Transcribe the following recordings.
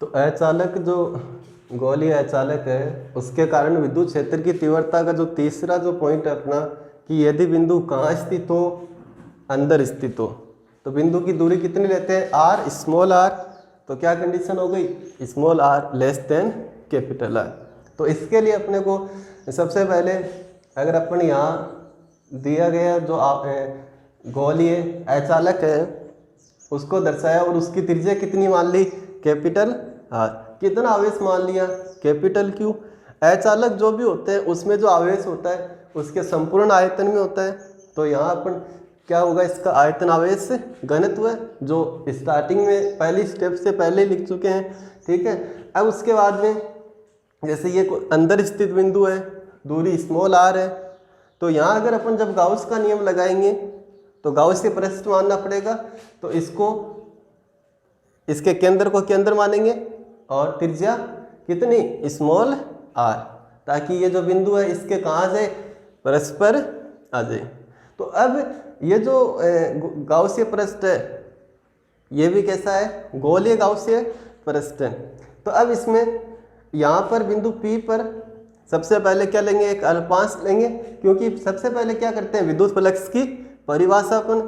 तो अचालक जो गोलीय अचालक है उसके कारण विद्युत क्षेत्र की तीव्रता का जो तीसरा जो पॉइंट है अपना कि यदि बिंदु कहाँ स्थित हो, अंदर स्थित हो, तो बिंदु की दूरी कितनी लेते हैं, आर, स्मॉल आर। तो क्या कंडीशन हो गई, small R less than capital R. तो इसके लिए अपने को सबसे पहले अगर अपन यहाँ दिया गया जो गोलीय अचालक है उसको दर्शाया और उसकी त्रिज्या कितनी मान ली, कैपिटल आर। कितना आवेश मान लिया, कैपिटल क्यू। अचालक जो भी होते हैं उसमें जो आवेश होता है उसके संपूर्ण आयतन में होता है। तो यहाँ अपन क्या होगा, इसका आयतन आवेश घनत्व जो स्टार्टिंग में पहली स्टेप से पहले लिख चुके हैं, ठीक है। अब उसके बाद में जैसे ये अंदर स्थित बिंदु है, दूरी स्मॉल आर है, तो यहाँ अगर अपन जब गाउस का नियम लगाएंगे तो गाउस से पृष्ठ मानना पड़ेगा। तो इसको इसके केंद्र को केंद्र मानेंगे और त्रिज्या कितनी, स्मॉल आर, ताकि ये जो बिंदु है इसके कहाँ जाए, परस्पर आ जाए। तो अब ये जो गाउसीय पृष्ठ है ये भी कैसा है, गोलीय गाउसीय पृष्ठ है। तो अब इसमें यहाँ पर बिंदु P पर सबसे पहले क्या लेंगे, एक अल्पांश लेंगे, क्योंकि सबसे पहले क्या करते हैं, विद्युत फ्लक्स की परिभाषा अपन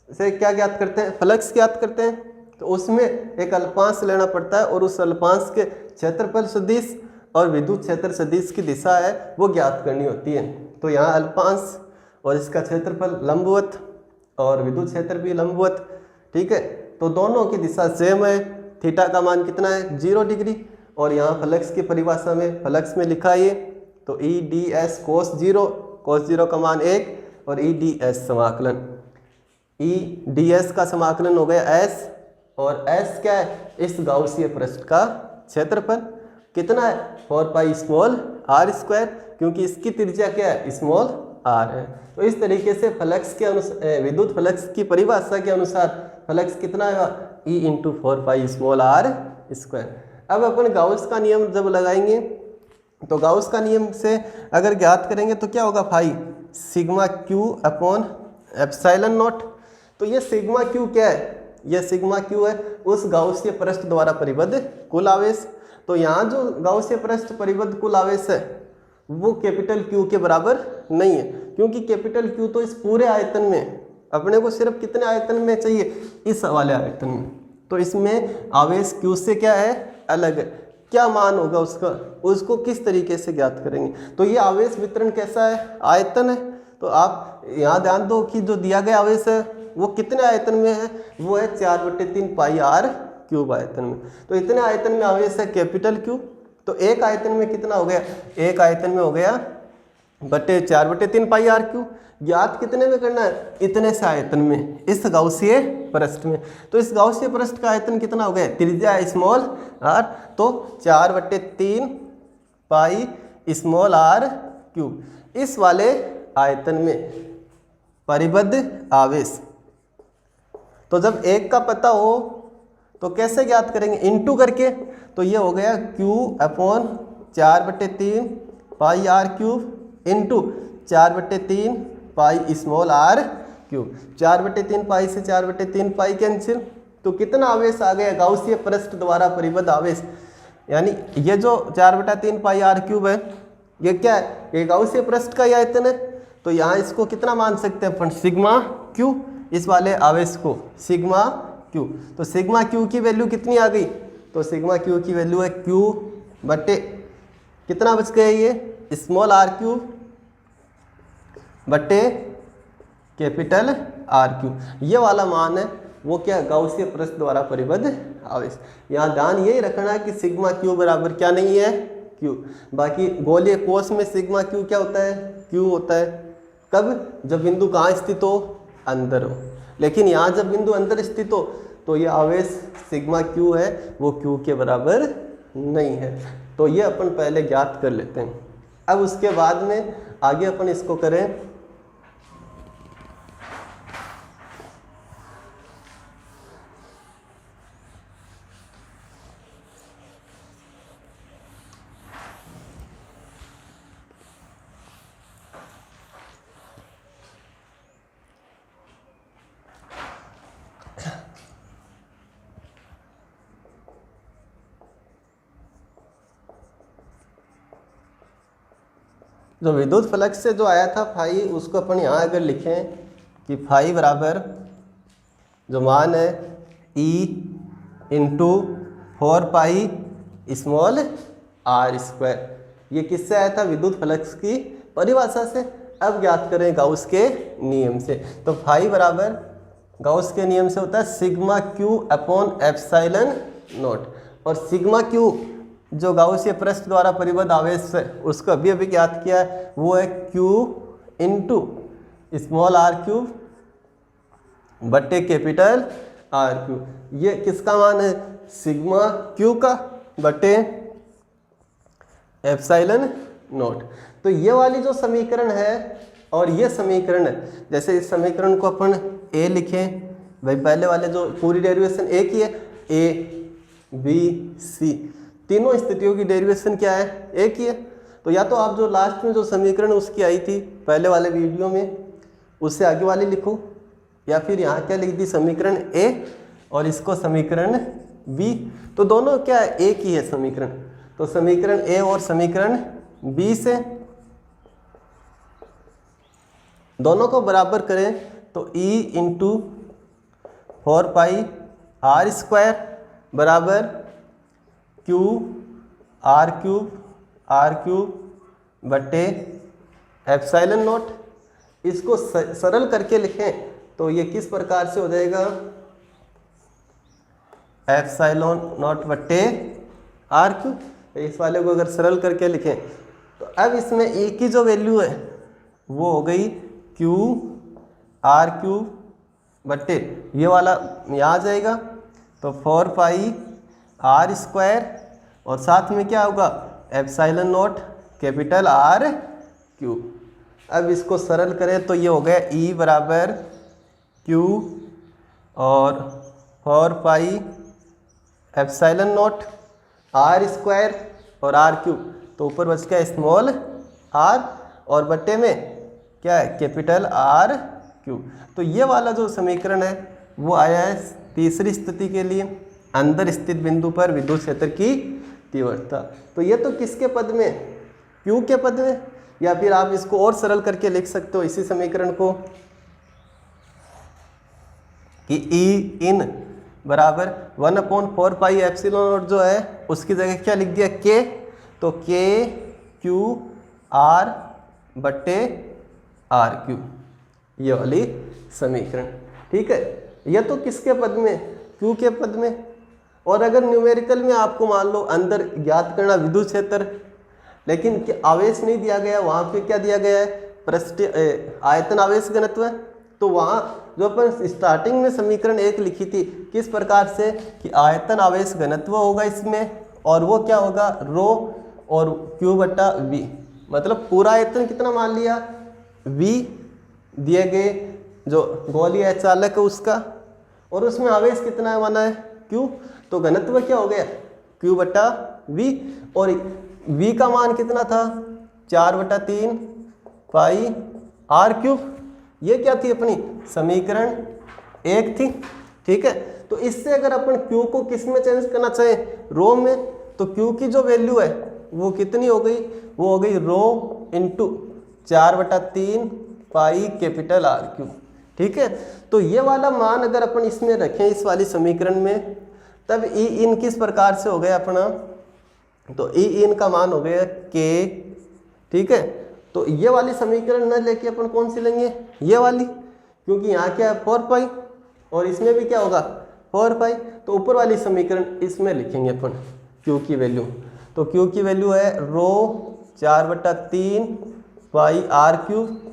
से क्या ज्ञात करते हैं, फ्लक्स ज्ञात करते हैं। तो उसमें एक अल्पांश लेना पड़ता है और उस अल्पांश के क्षेत्रफल सदिश और विद्युत क्षेत्र सदिश की दिशा है वो ज्ञात करनी होती है। तो यहाँ अल्पांश और इसका क्षेत्रफल लंबवत और विद्युत क्षेत्र भी लंबवत, ठीक है। तो दोनों की दिशा सेम है। थीटा का मान कितना है, 0 डिग्री। और यहाँ फ्लक्स की परिभाषा में फ्लक्स में लिखा है तो ई डी एस कोस 0 का मान 1 और ई डी एस समाकलन, ई डी एस का समाकलन हो गया एस, और एस क्या है, इस गाउसीय पृष्ठ का क्षेत्रफल कितना है, 4 पाई स्मॉल आर स्क्वायर, क्योंकि इसकी त्रिज्या क्या है, स्मॉल आर है। तो इस तरीके से फ्लक्स के अनुसार, विद्युत फ्लक्स की परिभाषा के अनुसार फ्लक्स कितना है, E into 4 pi small R square. अब अपन गाउस का नियम जब लगाएंगे तो गाउस का नियम से अगर ज्ञात करेंगे तो क्या होगा, phi sigma Q upon epsilon naught. तो ये सिग्मा क्यू क्या है, ये सिग्मा क्यू है उस गाउसीय पृष्ठ द्वारा परिबद्ध कुल आवेश। तो यहाँ जो गाउसीय पृष्ठ परिबद्ध कुल आवेश है वो कैपिटल क्यू के बराबर नहीं है, क्योंकि कैपिटल क्यू तो इस पूरे आयतन में, अपने को सिर्फ कितने आयतन में चाहिए, इस वाले आयतन में। तो इसमें आवेश क्यू से क्या है, अलग है। क्या मान होगा उसका, उसको किस तरीके से ज्ञात करेंगे। तो ये आवेश वितरण कैसा है, आयतन है। तो आप यहाँ ध्यान दो कि जो दिया गया आवेश है वो कितने आयतन में है, वो है 4/3 पाई आर क्यूब आयतन में। तो इतने आयतन में आवेश है कैपिटल क्यू। तो एक आयतन में कितना हो गया, एक आयतन में हो गया 4/3 पाई आर क्यू। ज्ञात कितने में करना है, इतने से आयतन में, इस गाउसीय पृष्ठ में। तो इस गाउसीय पृष्ठ का आयतन कितना हो गया, त्रिज्या स्मॉल आर, तो 4/3 पाई स्मॉल आर क्यूब। इस वाले आयतन में परिबद्ध आवेश, तो जब एक का पता हो तो कैसे ज्ञात करेंगे, इनटू करके। तो ये हो गया Q upon 4/3 pi R cube into 4/3 pi small R cube. 4/3 pi से 4/3 पाई कैंसिल, तो कितना आवेश आ गया, गाउसीय पृष्ठ द्वारा परिबद्ध आवेश। यानी ये जो 4/3 पाई आर क्यूब है ये क्या है, ये गाउसीय पृष्ठ का ही आयतन है। तो यहाँ इसको कितना मान सकते हैं अपन, सिग्मा क्यू, इस वाले आवेश को सिग्मा क्यू। तो सिग्मा क्यू की वैल्यू कितनी आ गई, तो सिग्मा क्यू की वैल्यू है क्यू बटे कितना बच गया, ये स्मॉल आर क्यू बटे कैपिटल आर क्यू। ये वाला मान है वो क्या, गाउसीय पृष्ठ द्वारा परिबद्ध आवेश। यहाँ ध्यान यही रखना है कि सिग्मा क्यू बराबर क्या नहीं है, क्यू। बाकी गोलीय कोश में सिग्मा क्यू क्या होता है, क्यू होता है। कब, जब बिंदु कहाँ स्थित हो, अंदर हो। लेकिन यहाँ जब बिंदु अंदर स्थित हो तो ये आवेश सिग्मा क्यू है वो क्यू के बराबर नहीं है। तो ये अपन पहले ज्ञात कर लेते हैं। अब उसके बाद में आगे अपन इसको करें। जो विद्युत फ्लक्स से जो आया था फाई, उसको अपन यहाँ अगर लिखें कि फाई बराबर जो मान है E into 4 pi small r square, ये किससे आया था? विद्युत फ्लक्स की परिभाषा से। अब ज्ञात करें गाउस के नियम से। तो फाई बराबर गाउस के नियम से होता है sigma Q upon epsilon not, और सिग्मा क्यू जो गाउसीय पृष्ठ द्वारा परिबद्ध आवेश है उसको अभी अभी ज्ञात किया है, वो है Q into small r cube बट्टे कैपिटल R क्यूब। ये किसका मान है? सिग्मा क्यू का बट्टे एप्सिलॉन नॉट। तो ये वाली जो समीकरण है और ये समीकरण है, जैसे इस समीकरण को अपन A लिखें, भाई पहले वाले जो पूरी डेरिवेशन A की है, A B C तीनों स्थितियों की डेरिवेशन क्या है? A की है। तो या तो आप जो लास्ट में जो समीकरण उसकी आई थी पहले वाले वीडियो में, उससे आगे वाली लिखो, या फिर यहाँ क्या लिख दी? समीकरण A और इसको समीकरण B। तो दोनों क्या है? A की है समीकरण। तो समीकरण A और समीकरण B से दोनों को बराबर करें तो E इंटू 4 पाई R स्क्वायर बराबर क्यू आर क्यूब बट्टे एप्सिलॉन नॉट। इसको सरल करके लिखें तो ये किस प्रकार से हो जाएगा? एप्सिलॉन नॉट बट्टे आर क्यूब। इस वाले को अगर सरल करके लिखें तो अब इसमें ए की जो वैल्यू है वो हो गई क्यू आर क्यूब बट्टे ये वाला यहाँ आ जाएगा, तो 4 पाई आर स्क्वायर और साथ में क्या होगा? Epsilon not capital R cube. अब इसको सरल करें तो ये हो गया E बराबर क्यू और 4 pi epsilon naught R square और आर क्यूब, तो ऊपर बच गया स्मॉल r और बट्टे में क्या है? Capital R cube. तो ये वाला जो समीकरण है वो आया है तीसरी स्थिति के लिए, अंदर स्थित बिंदु पर विद्युत क्षेत्र की तीव्रता। तो ये तो किसके पद में? Q के पद में। या फिर आप इसको और सरल करके लिख सकते हो इसी समीकरण को कि E इन बराबर 1/4 पाई एप्सिलॉन नॉट जो है उसकी जगह क्या लिख दिया? K। तो K Q R बट्टे R क्यूब, ये वाली समीकरण। ठीक है, ये तो किसके पद में? Q के पद में। और अगर न्यूमेरिकल में आपको मान लो अंदर ज्ञात करना विद्युत क्षेत्र, लेकिन आवेश नहीं दिया गया, वहाँ पे क्या दिया गया है? पृष्ठ आयतन आवेश घनत्व। तो वहाँ जो अपन स्टार्टिंग में समीकरण 1 लिखी थी किस प्रकार से कि आयतन आवेश घनत्व होगा इसमें, और वो क्या होगा? रो और क्यू बट्टा वी। मतलब पूरा आयतन कितना मान लिया? वी दिए गए जो गोलीय अचालक है उसका, और उसमें आवेश कितना माना है? क्यू। तो घनत्व क्या हो गया? क्यू बट्टा वी। और वी का मान कितना था? 4/3 पाई आर क्यूब। ये क्या थी? अपनी समीकरण 1 थी। ठीक है, तो इससे अगर अपन क्यू को किस में चेंज करना चाहें? रो में, तो क्यू की जो वैल्यू है वो कितनी हो गई? वो हो गई rho into 4/3 pi capital R cube. ठीक है, तो ये वाला मान अगर अपन इसमें रखें इस वाली समीकरण में, तब ई इन किस प्रकार से हो गया अपना? तो ई इन का मान हो गया के। ठीक है, तो ये वाली समीकरण न लेके अपन कौन सी लेंगे? ये वाली, क्योंकि यहाँ क्या है? 4 पाई और इसमें भी क्या होगा? 4 पाई। तो ऊपर वाली समीकरण इसमें लिखेंगे अपन क्यू की वैल्यू। तो क्यू की वैल्यू है रो 4/3 पाई आर क्यूब।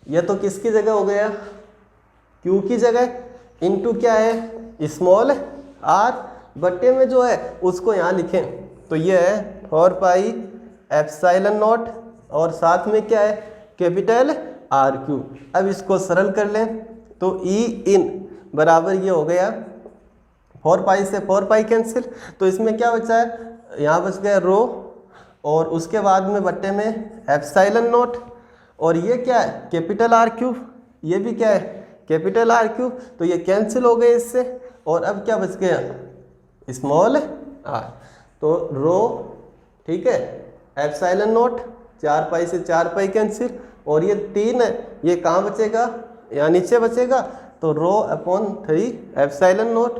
यह तो किसकी जगह हो गया? क्यू की जगह, इनटू क्या है? स्मॉल आर बट्टे में जो है उसको यहाँ लिखें तो ये है 4 पाई एप्सिलॉन नॉट और साथ में क्या है? Capital R cube. अब इसको सरल कर लें तो ई इन बराबर ये हो गया 4 पाई से 4 पाई कैंसिल, तो इसमें क्या बचा है? यहाँ बच गया रो और उसके बाद में बट्टे में एप्सिलॉन नॉट, और ये क्या है? Capital R cube. ये भी क्या है? Capital R cube. तो ये कैंसिल हो गए इससे, और अब क्या बच गया? Small R. तो रो, ठीक है, एप्सिलॉन नॉट 4 पाई से 4 पाई कैंसिल, और ये 3 है, ये कहाँ बचेगा, यहाँ नीचे बचेगा, तो रो अपॉन 3 एप्सिलॉन नॉट,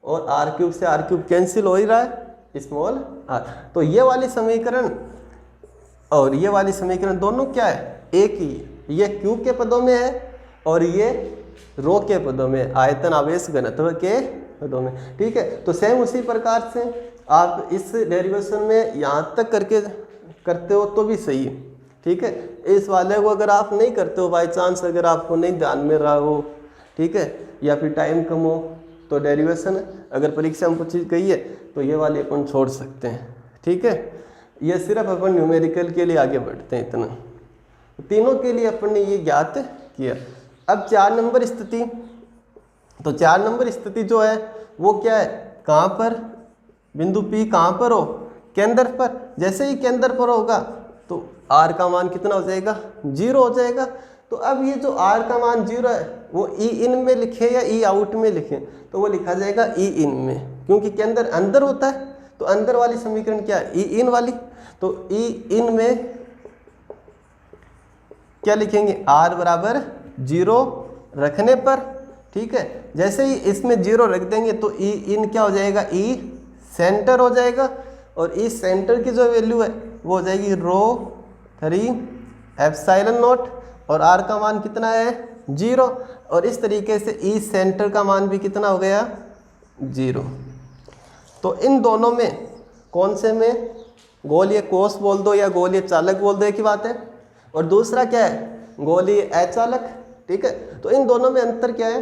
और आर क्यूब से आर क्यूब कैंसिल हो ही रहा है, स्मॉल आर। तो ये वाली समीकरण और ये वाली समीकरण दोनों क्या है, एक ही, ये क्यूब के पदों में है और ये रो के पदों में, आयतन आवेश घनत्व के पदों में, ठीक है। तो सेम उसी प्रकार से आप इस डेरिवेशन में यहाँ तक करके करते हो तो भी सही है, ठीक है। इस वाले को अगर आप नहीं करते हो, बाई चांस अगर आपको नहीं ध्यान में रहा हो, ठीक है, या फिर टाइम कम हो, तो डेरिवेशन अगर परीक्षा में कुछ चीज़ कही है तो ये वाली अपन छोड़ सकते हैं, ठीक है। ये सिर्फ अपन न्यूमेरिकल के लिए आगे बढ़ते हैं, इतना तीनों के लिए अपन ने ये ज्ञात किया। अब 4 नंबर स्थिति, तो 4 नंबर स्थिति जो है वो क्या है, कहाँ पर बिंदु P कहाँ पर हो, केंद्र पर। जैसे ही केंद्र पर होगा तो R का मान कितना हो जाएगा, 0 हो जाएगा। तो अब ये जो R का मान 0 है वो E इन में लिखे या E आउट में लिखे, तो वो लिखा जाएगा E इन में, क्योंकि केंद्र अंदर होता है। तो अंदर वाली समीकरण क्या है, E इन वाली, तो E इन में क्या लिखेंगे, R बराबर 0 रखने पर, ठीक है। जैसे ही इसमें 0 रख देंगे तो E इन क्या हो जाएगा, E सेंटर हो जाएगा, और E सेंटर की जो वैल्यू है वो हो जाएगी रो 3 एप्सिलॉन नॉट, और R का मान कितना है, 0, और इस तरीके से E सेंटर का मान भी कितना हो गया, 0। तो इन दोनों में कौन से में, गोलीय कोष बोल दो या गोलीय चालक बोल दो, एक ही बात है। और दूसरा क्या है, गोलीय अचालक, ठीक है। तो इन दोनों में अंतर क्या है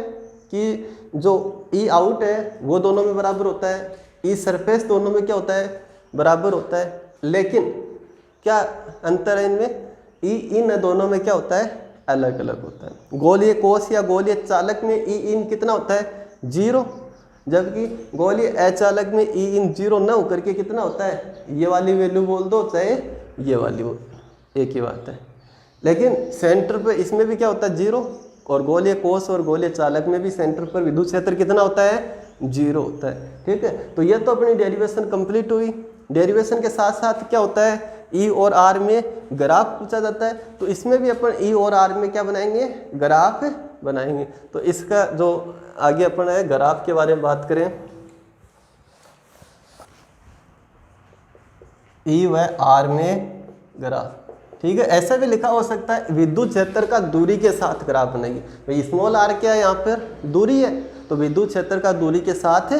कि जो E आउट है वो दोनों में बराबर होता है, E सरफेस दोनों में क्या होता है, बराबर होता है। लेकिन क्या अंतर है इनमें, E इन दोनों में क्या होता है, अलग अलग होता है। गोलीय कोष या गोलीय चालक में E इन कितना होता है, 0, जबकि गोलीय अचालक में E इन 0 न होकर के कितना होता है, ये वाली वैल्यू बोल दो चाहे ये वाली हो, एक ही बात है। लेकिन सेंटर पे इसमें भी क्या होता है, 0, और गोलीय कोष और गोलीय चालक में भी सेंटर पर विद्युत क्षेत्र कितना होता है, 0 होता है, ठीक है। तो ये तो अपनी डेरिवेशन कंप्लीट हुई। डेरिवेशन के साथ साथ क्या होता है, E और R में ग्राफ पूछा जाता है, तो इसमें भी अपन E और R में क्या बनाएंगे, ग्राफ बनाएंगे। तो इसका जो आगे अपन है ग्राफ के बारे में बात करें, E व R में ग्राफ, ठीक है। ऐसा भी लिखा हो सकता है, विद्युत क्षेत्र का दूरी के साथ ग्राफ बनाएंगे। भाई स्मॉल r क्या है, यहाँ पर दूरी है, तो विद्युत क्षेत्र का दूरी के साथ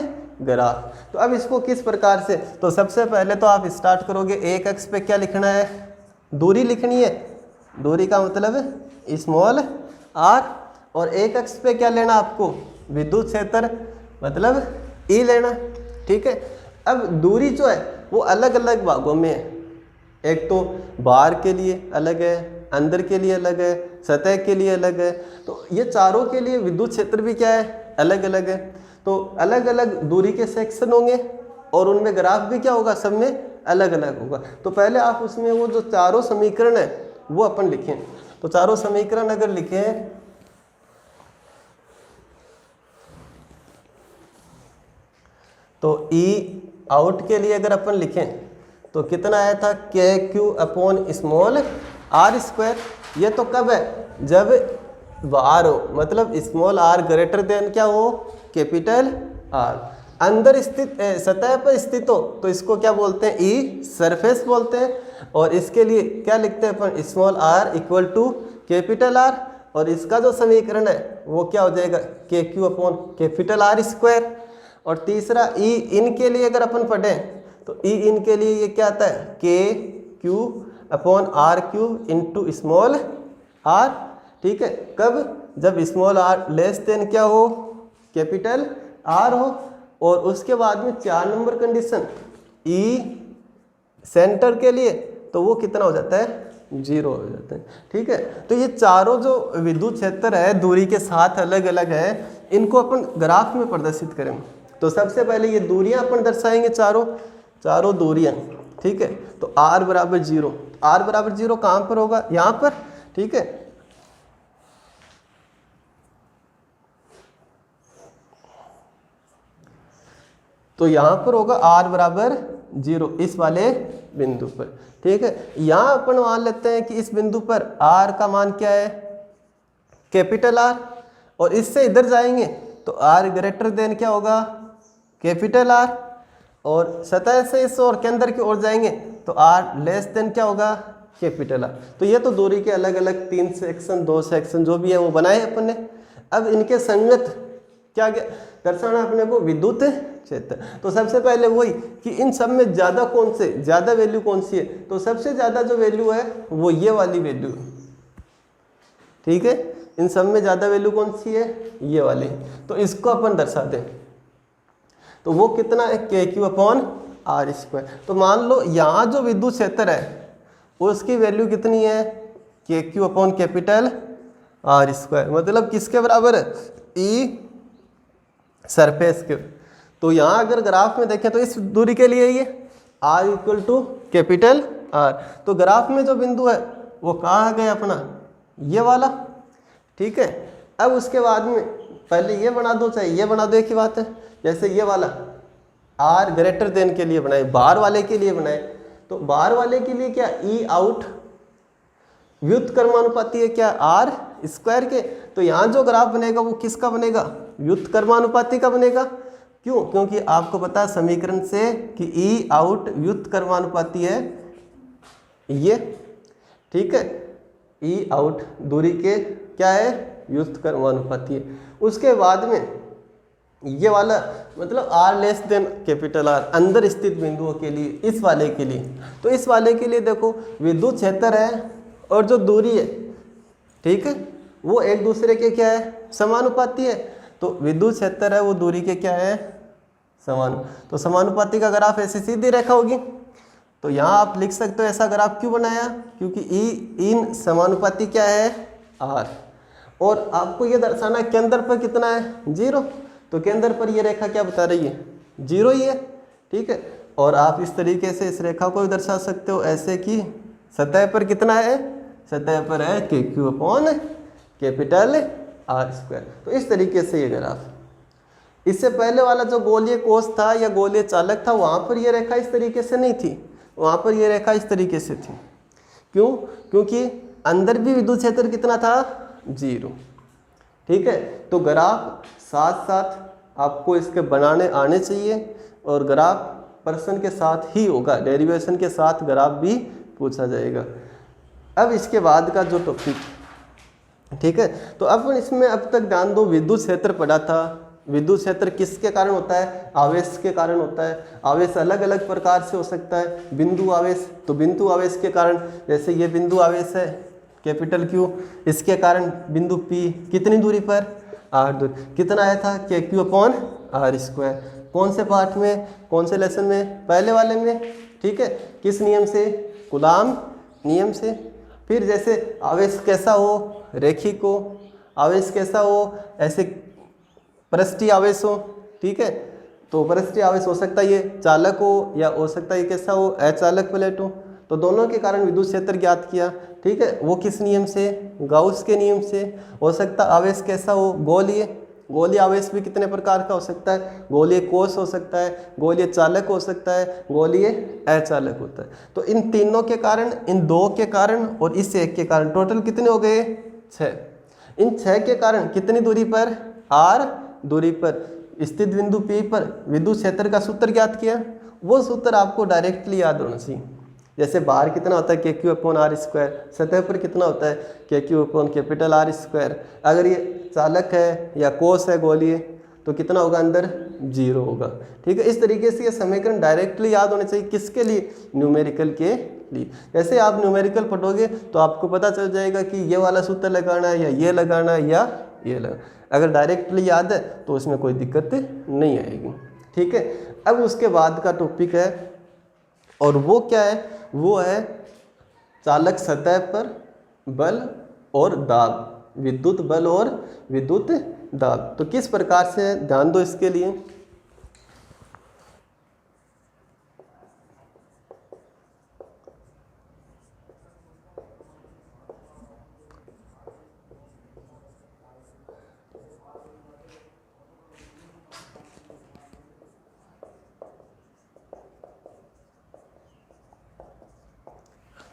ग्राफ। तो अब इसको किस प्रकार से, तो सबसे पहले तो आप स्टार्ट करोगे, एक अक्ष पे क्या लिखना है, दूरी लिखनी है, दूरी का मतलब स्मॉल r, और एक अक्ष पे क्या लेना आपको, विद्युत क्षेत्र मतलब E लेना, ठीक है। अब दूरी जो है वो अलग अलग भागों में है, एक तो बाहर के लिए अलग है, अंदर के लिए अलग है, सतह के लिए अलग है। तो ये चारों के लिए विद्युत क्षेत्र भी क्या है, अलग अलग है। तो अलग अलग दूरी के सेक्शन होंगे और उनमें ग्राफ भी क्या होगा, सब में अलग अलग होगा। तो पहले आप उसमें वो जो चारों समीकरण है वो अपन लिखें। तो चारों समीकरण अगर लिखें तो E आउट के लिए अगर अपन लिखें तो कितना आया था, KQ upon small r square. ये तो कब है, जब बाहर हो, मतलब स्मॉल r ग्रेटर देन क्या हो, कैपिटल R। अंदर स्थित सतह पर स्थित हो तो इसको क्या बोलते हैं, E सरफेस बोलते हैं। और इसके लिए क्या लिखते हैं अपन, small r equal to capital R, और इसका जो समीकरण है वो क्या हो जाएगा, KQ upon capital R square. और तीसरा E इन के लिए अगर अपन पढ़ें तो E इन के लिए ये क्या आता है, KQ upon R cube into small r, ठीक है। कब, जब स्मॉल r लेस देन क्या हो, कैपिटल R हो। और उसके बाद में 4 नंबर कंडीशन E सेंटर के लिए, तो वो कितना हो जाता है, 0 हो जाता है, ठीक है। तो ये चारों जो विद्युत क्षेत्र है दूरी के साथ अलग अलग है, इनको अपन ग्राफ में प्रदर्शित करेंगे। तो सबसे पहले ये दूरियां अपन दर्शाएंगे, चारों दूरियां, ठीक है। तो r बराबर 0, r बराबर 0 कहाँ पर होगा, यहाँ पर, ठीक है। तो यहाँ पर होगा r बराबर 0 इस वाले बिंदु पर। ठीक है, यहाँ अपन मान लेते हैं कि इस बिंदु पर r का मान क्या है, कैपिटल R, और इससे इधर जाएंगे तो r ग्रेटर देन क्या होगा, कैपिटल R, और सतह से इस और केंद्र की ओर जाएंगे तो r लेस देन क्या होगा, कैपिटल R। तो ये तो दूरी के अलग अलग 3 सेक्शन 2 सेक्शन जो भी है वो बनाए अपन ने। अब इनके संगत क्या दर्शाना अपने को, विद्युत क्षेत्र। तो सबसे पहले वही कि इन सब में ज़्यादा कौन से, ज़्यादा वैल्यू कौन सी है, तो सबसे ज़्यादा जो वैल्यू है वो ये वाली वैल्यू। ठीक है, इन सब में ज़्यादा वैल्यू कौन सी है, ये वाली। तो इसको अपन दर्शा दें तो वो कितना है, KQ/R²। तो मान लो यहाँ जो विद्युत क्षेत्र है उसकी वैल्यू कितनी है, KQ/R², मतलब किसके बराबर है, E सरफेस के। तो यहाँ अगर ग्राफ में देखें तो इस दूरी के लिए ये R = कैपिटल R। तो ग्राफ में जो बिंदु है वो कहाँ गया अपना, ये वाला। ठीक है, अब उसके बाद में पहले ये बना दो चाहे ये बना दो, एक ही बात है। जैसे ये वाला R ग्रेटर देन के लिए बनाए, बाहर वाले के लिए बनाए, तो बाहर वाले के लिए क्या, E आउट व्युत्क्रमानुपाती है क्या, R² के। तो यहाँ जो ग्राफ बनेगा वो किसका बनेगा, व्युत्क्रमानुपाती का बनेगा। क्यों, क्योंकि आपको पता है समीकरण से कि E आउट व्युत्क्रमानुपाती है ये। ठीक है, E आउट दूरी के क्या है, व्युत्क्रमानुपाती है। उसके बाद में ये वाला मतलब R less than capital R अंदर स्थित बिंदुओं के लिए, इस वाले के लिए। तो इस वाले के लिए देखो विद्युत क्षेत्र है और जो दूरी है, ठीक है, वो एक दूसरे के क्या है, समानुपाती है। तो विद्युत क्षेत्र है वो दूरी के क्या है, समान। तो समानुपाती का ग्राफ ऐसी सीधी रेखा होगी। तो यहाँ आप लिख सकते हो ऐसा ग्राफ क्यों बनाया, क्योंकि E इन समानुपाती क्या है, R। और आपको ये दर्शाना केंद्र पर कितना है, 0। तो केंद्र पर ये रेखा क्या बता रही है, 0 ही है। ठीक है, और आप इस तरीके से इस रेखा को भी दर्शा सकते हो ऐसे कि सतह पर कितना है, सतह पर है KQ/R²। तो इस तरीके से ये ग्राफ। इससे पहले वाला जो गोलीय कोष था या गोलीय चालक था, वहाँ पर ये रेखा इस तरीके से नहीं थी, वहाँ पर ये रेखा इस तरीके से थी। क्यों, क्योंकि अंदर भी विद्युत क्षेत्र कितना था, 0। ठीक है, तो ग्राफ साथ साथ आपको इसके बनाने आने चाहिए, और ग्राफ प्रश्न के साथ ही होगा, डेरिवेशन के साथ ग्राफ भी पूछा जाएगा। अब इसके बाद का जो टॉपिक, ठीक है, तो अब इसमें अब तक ध्यान दो, विद्युत क्षेत्र पढ़ा था। विद्युत क्षेत्र किसके कारण होता है, आवेश के कारण होता है। आवेश अलग अलग प्रकार से हो सकता है। बिंदु आवेश, तो बिंदु आवेश के कारण, जैसे ये बिंदु आवेश है Q, इसके कारण बिंदु P कितनी दूरी पर, R दूरी, कितना आया था, KQ/R²। कौन से पाठ में, कौन से लेसन में, पहले वाले में। ठीक है, किस नियम से, कूलाम नियम से। फिर जैसे आवेश कैसा हो, रेखिक हो, आवेश कैसा हो, ऐसे पृष्ठीय आवेश हो। ठीक है, तो पृष्ठीय आवेश हो सकता है ये चालक हो, या हो सकता है ये कैसा हो, अचालक प्लेट हो। तो दोनों के कारण विद्युत क्षेत्र ज्ञात किया। ठीक है, वो किस नियम से, गाउस के नियम से। हो सकता आवेश कैसा हो, गोलीय। गोलीय आवेश भी कितने प्रकार का हो सकता है, गोलीय कोष हो सकता है, गोलीय चालक हो सकता है, गोलीय अचालक होता है। तो इन तीनों के कारण, इन 2 के कारण और इस 1 के कारण टोटल कितने हो गए, 6। इन 6 के कारण कितनी दूरी पर, R दूरी पर स्थित बिंदु P पर विद्युत क्षेत्र का सूत्र ज्ञात किया। वो सूत्र आपको डायरेक्टली याद होना चाहिए। जैसे बाहर कितना होता है KQ/R², सतह पर कितना होता है KQ/R²। अगर ये चालक है या कोष है गोलीय, तो कितना होगा अंदर, 0 होगा। ठीक है, इस तरीके से ये समीकरण डायरेक्टली याद होने चाहिए। किसके लिए, न्यूमेरिकल के लिए। जैसे आप न्यूमेरिकल पढ़ोगे तो आपको पता चल जाएगा कि ये वाला सूत्र लगाना है, या ये लगाना है, या ये लगाना। अगर डायरेक्टली याद है तो उसमें कोई दिक्कत नहीं आएगी। ठीक है, अब उसके बाद का टॉपिक है, और वो क्या है, वो है चालक सतह पर बल और दाब, विद्युत बल और विद्युत दाब। तो किस प्रकार से, ध्यान दो इसके लिए।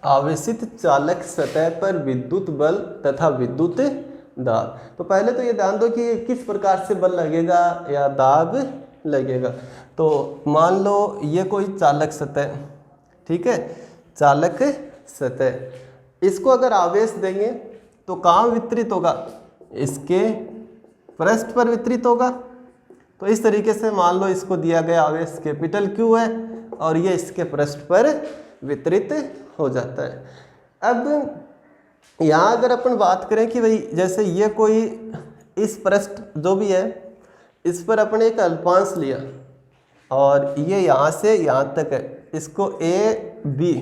आवेशित चालक सतह पर विद्युत बल तथा विद्युत दाब। तो पहले तो ये ध्यान दो कि किस प्रकार से बल लगेगा या दाब लगेगा। तो मान लो ये कोई चालक सतह, ठीक है, चालक सतह, इसको अगर आवेश देंगे तो कहाँ वितरित होगा, इसके पृष्ठ पर वितरित होगा। तो इस तरीके से मान लो इसको दिया गया आवेश कैपिटल क्यू है और ये इसके पृष्ठ पर वितरित हो जाता है। अब यहाँ अगर अपन बात करें कि भाई जैसे ये कोई इस पृष्ठ जो भी है इस पर अपने एक अल्पांश लिया और ये यहाँ से यहाँ तक है, इसको ए बी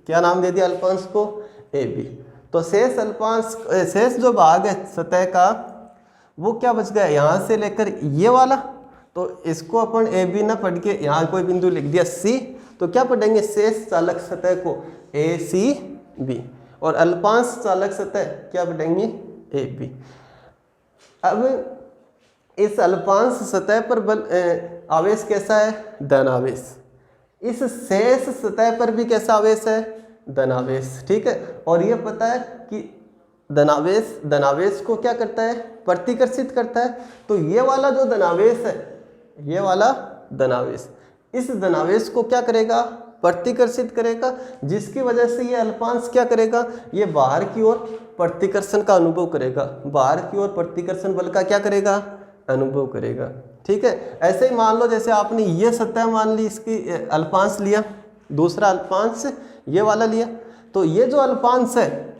क्या नाम दे दिया अल्पांश को, ए बी। तो शेष अल्पांश, शेष जो भाग है सतह का वो क्या बच गया, यहाँ से लेकर ये वाला। तो इसको अपन ए बी ना पढ़ के यहाँ कोई बिंदु लिख दिया सी, तो क्या पढ़ेंगे शेष चालक सतह को ए सी बी, और अल्पांश चालक सतह क्या पढ़ेंगे ए बी। अब इस अल्पांश सतह पर बल आवेश कैसा है, धनावेश। इस शेष सतह पर भी कैसा आवेश है, धनावेश, ठीक है। और ये पता है कि धनावेश को क्या करता है, प्रतिकर्षित करता है। तो ये वाला जो धनावेश है, ये वाला धनावेश इस धनावेश को क्या करेगा, प्रतिकर्षित करेगा, जिसकी वजह से ये अल्पांश क्या करेगा, ये बाहर की ओर प्रतिकर्षण का अनुभव करेगा, बाहर की ओर प्रतिकर्षण बल का क्या करेगा, अनुभव करेगा, ठीक है। ऐसे ही मान लो जैसे आपने ये सतह मान ली, इसकी अल्पांश लिया, दूसरा अल्पांश ये वाला लिया, तो ये जो अल्पांश है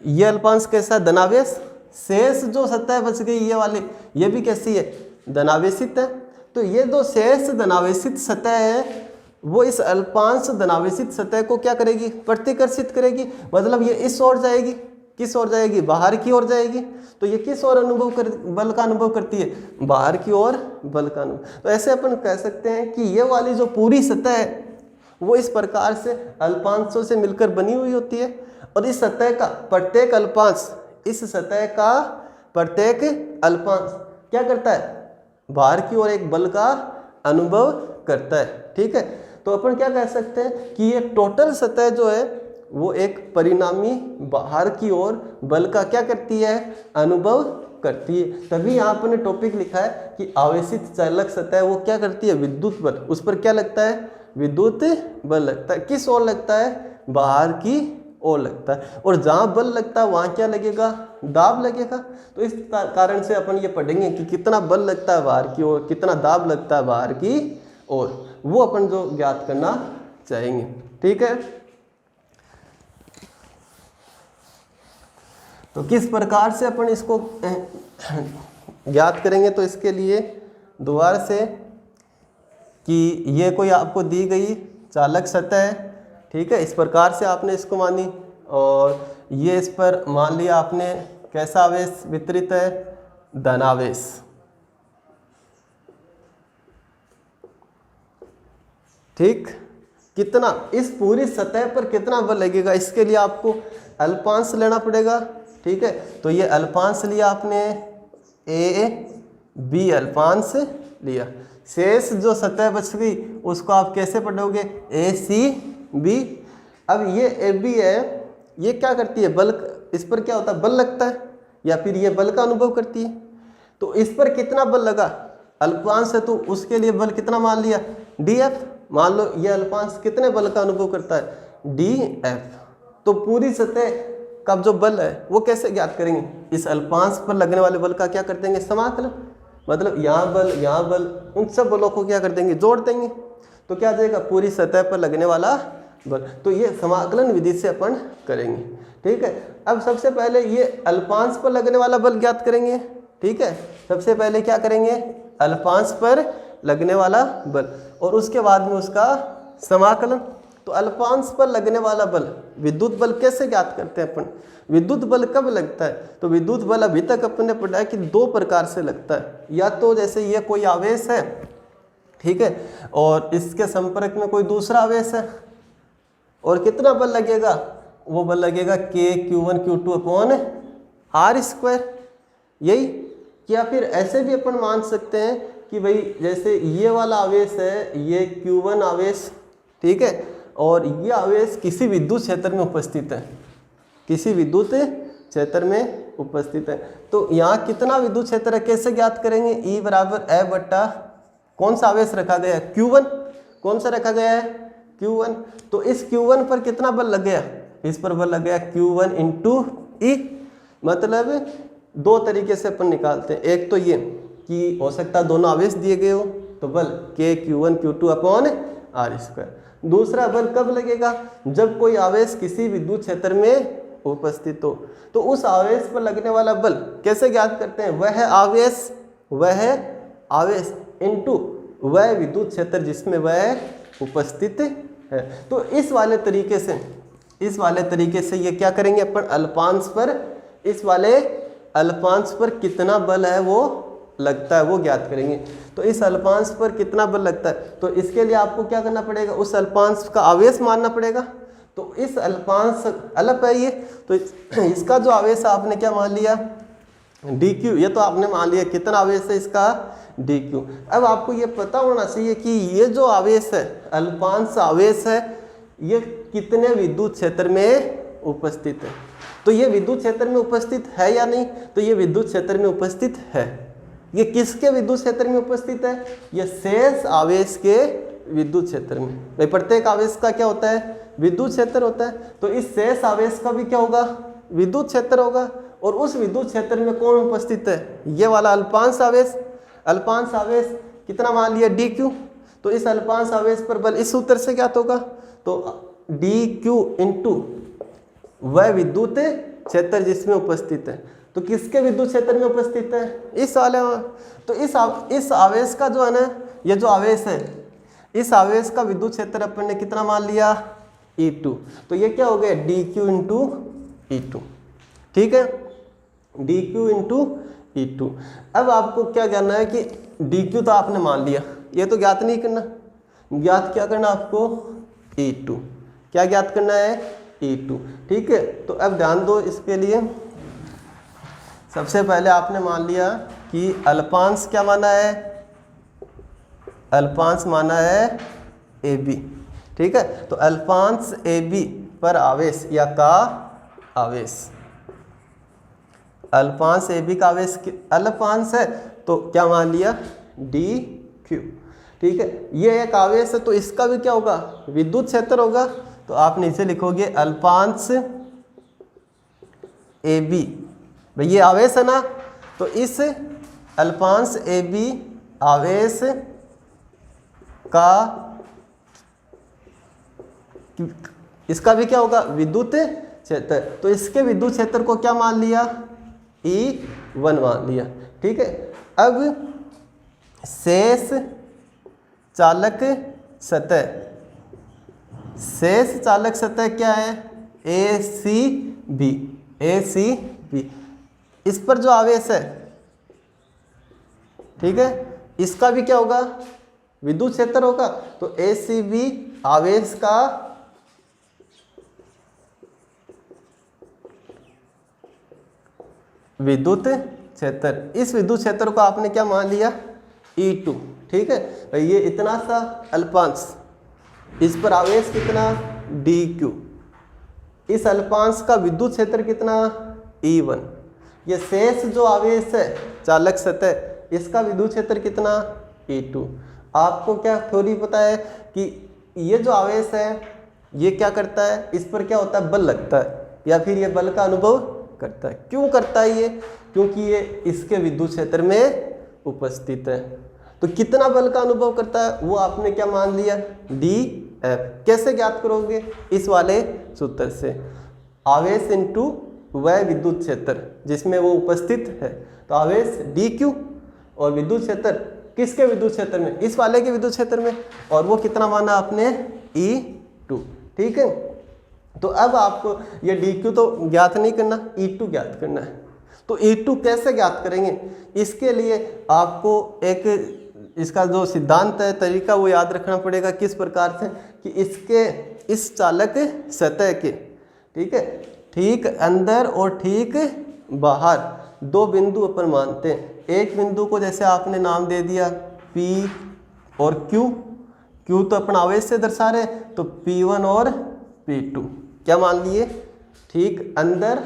ये अल्पांश कैसा, धनावेश। शेष जो सतह बच गई ये वाली, ये भी कैसी है, धनावेशित है। तो ये जो शेष धनावेशित सतह है वो इस अल्पांश धनावेशित सतह को क्या करेगी, प्रतिकर्षित करेगी। मतलब ये इस ओर जाएगी, किस ओर जाएगी, बाहर की ओर जाएगी। तो ये किस ओर बल का अनुभव करती है, बाहर की ओर बल का अनुभव। तो ऐसे अपन कह सकते हैं कि ये वाली जो पूरी सतह है वो इस प्रकार से अल्पांशों से मिलकर बनी हुई होती है। और इस सतह का प्रत्येक अल्पांश, इस सतह का प्रत्येक अल्पांश क्या करता है, बाहर की ओर एक बल का अनुभव करता है, ठीक है। तो अपन क्या कह सकते हैं कि ये टोटल सतह जो है वो एक परिणामी बाहर की ओर बल का क्या करती है, अनुभव करती है। तभी यहाँ पर टॉपिक लिखा है कि आवेशित चालक सतह वो क्या करती है, विद्युत बल, उस पर क्या लगता है, विद्युत बल लगता है। किस ओर लगता है, बाहर की ओर लगता है। और जहाँ बल लगता है वहाँ क्या लगेगा, दाब लगेगा। तो इस कारण से अपन ये पढ़ेंगे कि कितना बल लगता है बाहर की ओर, कितना दाब लगता है बाहर की ओर, वो अपन जो ज्ञात करना चाहेंगे, ठीक है। तो किस प्रकार से अपन इसको ज्ञात करेंगे, तो इसके लिए दोबारा से कि ये कोई आपको दी गई चालक सतह है, ठीक है, इस प्रकार से आपने इसको मानी, और ये इस पर मान लिया आपने कैसा आवेश वितरित है, धनावेश, ठीक। कितना इस पूरी सतह पर कितना बल लगेगा, इसके लिए आपको अल्पांश लेना पड़ेगा, ठीक है। तो ये अल्पांश लिया आपने, ए बी अल्पांश लिया, शेष जो सतह बच गई उसको आप कैसे पढ़ोगे, ए सी बी। अब ये ए बी है, ये क्या करती है, बल, इस पर क्या होता है, बल लगता है, या फिर ये बल का अनुभव करती है। तो इस पर कितना बल लगा, अल्पांश है तो उसके लिए बल कितना मान लिया, डी एफ। मान लो ये अल्पांश कितने बल का अनुभव करता है, डी एफ। तो पूरी सतह का जो बल है वो कैसे ज्ञात करेंगे, इस अल्पांश पर लगने वाले बल का क्या कर देंगे, समाकलन। मतलब यहाँ बल, उन सब बलों को क्या कर देंगे, जोड़ देंगे। तो क्या आ जाएगा, पूरी सतह पर लगने वाला बल। तो ये समाकलन विधि से अपन करेंगे, ठीक है। अब सबसे पहले ये अल्पांश पर लगने वाला बल ज्ञात करेंगे, ठीक है। सबसे पहले क्या करेंगे, अल्पांश पर लगने वाला बल, और उसके बाद में उसका समाकलन। तो अल्पांश पर लगने वाला बल, विद्युत बल कैसे ज्ञात करते हैं अपन, विद्युत बल कब लगता है। तो विद्युत बल अभी तक अपन ने पढ़ा है कि दो प्रकार से लगता है। या तो जैसे ये कोई आवेश है, ठीक है, और इसके संपर्क में कोई दूसरा आवेश है, और कितना बल लगेगा, वो बल लगेगा के Q1 Q2 upon are square, यही। या फिर ऐसे भी अपन मान सकते हैं कि भाई जैसे ये वाला आवेश है, ये Q1 आवेश, ठीक है, और ये आवेश किसी विद्युत क्षेत्र में उपस्थित है, किसी विद्युत क्षेत्र में उपस्थित है। तो यहाँ कितना विद्युत क्षेत्र है कैसे ज्ञात करेंगे? E बराबर F बट्टा कौन सा आवेश रखा गया है? Q1। कौन सा रखा गया है? Q1। तो इस Q1 पर कितना बल लग गया? इस पर बल लग गया Q1 इंटू E। मतलब दो तरीके से अपन निकालते हैं, एक तो ये कि हो सकता है दोनों आवेश दिए गए हो तो बल K Q1 Q2 upon R square. दूसरा बल कब लगेगा? जब कोई आवेश किसी विद्युत क्षेत्र में उपस्थित हो। तो उस आवेश पर लगने वाला बल कैसे ज्ञात करते हैं? वह आवेश इनटू वह विद्युत क्षेत्र जिसमें वह उपस्थित है। तो इस वाले तरीके से ये क्या करेंगे अपन? अल्पांश पर, इस वाले अल्पांश पर कितना बल है वो लगता है वो ज्ञात करेंगे। तो इस अल्पांश पर कितना बल लगता है, तो इसके लिए आपको क्या करना पड़ेगा? उस अल्पांश का आवेश मानना पड़ेगा। तो इस अल्पांश अल्प है ये, तो इसका जो आवेश आपने क्या मान लिया? dq। ये तो आपने मान लिया कितना आवेश है इसका? dq। अब आपको ये पता होना चाहिए कि ये जो आवेश है, अल्पांश आवेश है, ये कितने विद्युत क्षेत्र में उपस्थित है। तो ये विद्युत क्षेत्र में उपस्थित है या नहीं? तो ये विद्युत क्षेत्र में उपस्थित है। ये किसके विद्युत क्षेत्र में उपस्थित है? ये शेष आवेश के विद्युत क्षेत्र में। भाई प्रत्येक आवेश का क्या होता है? विद्युत क्षेत्र होता है। तो इस शेष आवेश का भी क्या होगा? विद्युत क्षेत्र होगा। और उस विद्युत क्षेत्र में कौन उपस्थित है? ये वाला अल्पांश आवेश। अल्पांश आवेश कितना मान लिया? dq। तो इस अल्पांश आवेश पर बल इस सूत्र से ज्ञात होगा। तो dq इंटू वह विद्युत क्षेत्र जिसमें उपस्थित है। तो किसके विद्युत क्षेत्र में उपस्थित है? इस वाले। तो इस आवेश का जो है ना, ये जो आवेश है, इस आवेश का विद्युत क्षेत्र अपन ने कितना मान लिया? E2। तो ये क्या हो गया? dq into E2। ठीक है, dq इंटू E2। अब आपको क्या करना है कि dq तो आपने मान लिया, ये तो ज्ञात नहीं करना। ज्ञात क्या करना आपको? E2। क्या ज्ञात करना है? E2। ठीक है, तो अब ध्यान दो इसके लिए। सबसे पहले आपने मान लिया कि अल्पांश क्या माना है? अल्पांश माना है AB। ठीक है, तो अल्पांश AB पर आवेश या का आवेश, अल्पांश AB का आवेश अल्पांश है तो क्या मान लिया? dq। ठीक है, ये एक आवेश है तो इसका भी क्या होगा? विद्युत क्षेत्र होगा। तो आप नीचे लिखोगे अल्पांश AB। भाई ये आवेश है ना, तो इस अल्पांश AB आवेश का इसका भी क्या होगा? विद्युत क्षेत्र। तो इसके विद्युत क्षेत्र को क्या मान लिया? E1 मान लिया। ठीक है, अब शेष चालक सतह, शेष चालक सतह क्या है? ACB। ACB इस पर जो आवेश है, ठीक है, इसका भी क्या होगा? विद्युत क्षेत्र होगा। तो ACB आवेश का विद्युत क्षेत्र, इस विद्युत क्षेत्र को आपने क्या मान लिया? E2। ठीक है, ये इतना सा अल्पांश, इस पर आवेश कितना? dq। इस अल्पांश का विद्युत क्षेत्र कितना? E1। ये शेष जो आवेश है चालक सतह, इसका विद्युत क्षेत्र कितना? E2। आपको क्या थ्योरी पता है कि ये जो आवेश है ये क्या करता है? इस पर क्या होता है? बल लगता है, या फिर ये बल का अनुभव करता है। क्यों करता है ये? क्योंकि ये इसके विद्युत क्षेत्र में उपस्थित है। तो कितना बल का अनुभव करता है वो आपने क्या मान लिया? dF। कैसे ज्ञात करोगे? इस वाले सूत्र से, आवेश इनटू वह विद्युत क्षेत्र जिसमें वो उपस्थित है। तो आवेश dq और विद्युत क्षेत्र किसके विद्युत क्षेत्र में? इस वाले के विद्युत क्षेत्र में। और वो कितना माना आपने? E2। ठीक है, तो अब आपको ये dq तो ज्ञात नहीं करना, E2 ज्ञात करना है। तो E2 कैसे ज्ञात करेंगे? इसके लिए आपको एक इसका जो सिद्धांत है, तरीका, वो याद रखना पड़ेगा। किस प्रकार से कि इसके इस चालक सतह के, ठीक है, ठीक अंदर और ठीक बाहर दो बिंदु अपन मानते हैं। एक बिंदु को जैसे आपने नाम दे दिया P और Q, Q तो अपन आवेश से दर्शा रहे हैं, तो P1 और P2 क्या मान लिए, ठीक अंदर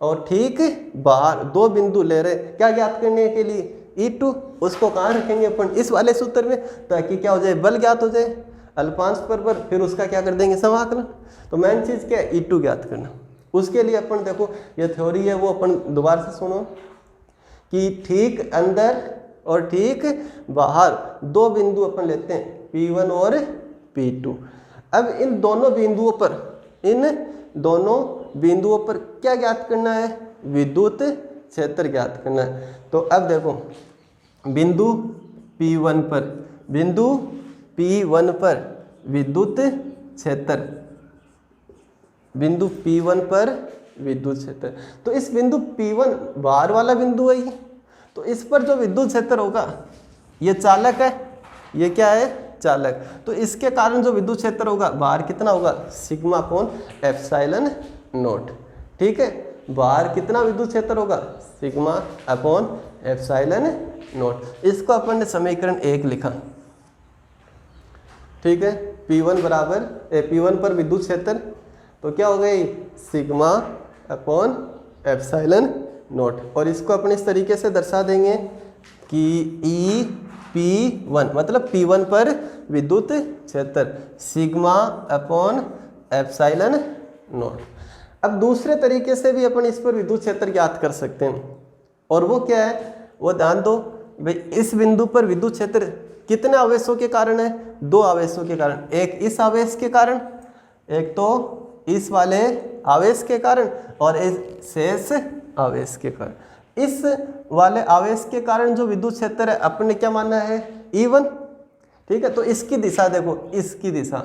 और ठीक बाहर दो बिंदु ले रहे, क्या ज्ञात करने के लिए, E2। उसको कहाँ रखेंगे अपन, इस वाले सूत्र में, ताकि क्या हो जाए, बल ज्ञात हो जाए अल्पांश पर, फिर उसका क्या कर देंगे, समाकलन। तो मेन चीज़ क्या है, E2 ज्ञात करना। उसके लिए अपन देखो ये थ्योरी है वो अपन दोबारा से सुनो, कि ठीक अंदर और ठीक बाहर दो बिंदु अपन लेते हैं, P1 और P2। अब इन दोनों बिंदुओं पर क्या ज्ञात करना है, विद्युत क्षेत्र ज्ञात करना है। तो अब देखो बिंदु P1 पर विद्युत क्षेत्र, बिंदु P1 पर विद्युत क्षेत्र, तो इस बिंदु P1 बाहर वाला बिंदु है ये, तो इस पर जो विद्युत क्षेत्र होगा ये चालक है, ये क्या है, चालक। तो इसके कारण जो विद्युत क्षेत्र होगा बाहर कितना होगा, सिग्मा अपॉन एप्सिलॉन नॉट। ठीक है, बाहर कितना विद्युत क्षेत्र होगा, सिग्मा अपॉन एप्सिलॉन नॉट। इसको अपन ने समीकरण 1 लिखा। ठीक है, P1 पर विद्युत क्षेत्र तो क्या हो गई, सिग्मा अपॉन एप्सिलॉन नॉट। और इसको अपन इस तरीके से दर्शा देंगे कि EP1 मतलब P1 पर विद्युत क्षेत्र सिग्मा अपॉन एप्सिलॉन नॉट। अब दूसरे तरीके से भी अपन इस पर विद्युत क्षेत्र ज्ञात कर सकते हैं, और वो क्या है, वो ध्यान दो भाई, इस बिंदु पर विद्युत क्षेत्र कितने आवेशों के कारण है, दो आवेशों के कारण, एक इस आवेश के कारण, एक तो इस वाले आवेश के कारण, और इस शेष आवेश के कारण। इस वाले आवेश के कारण जो विद्युत क्षेत्र है अपने क्या मानना है, E1। ठीक है, तो इसकी दिशा देखो, इसकी दिशा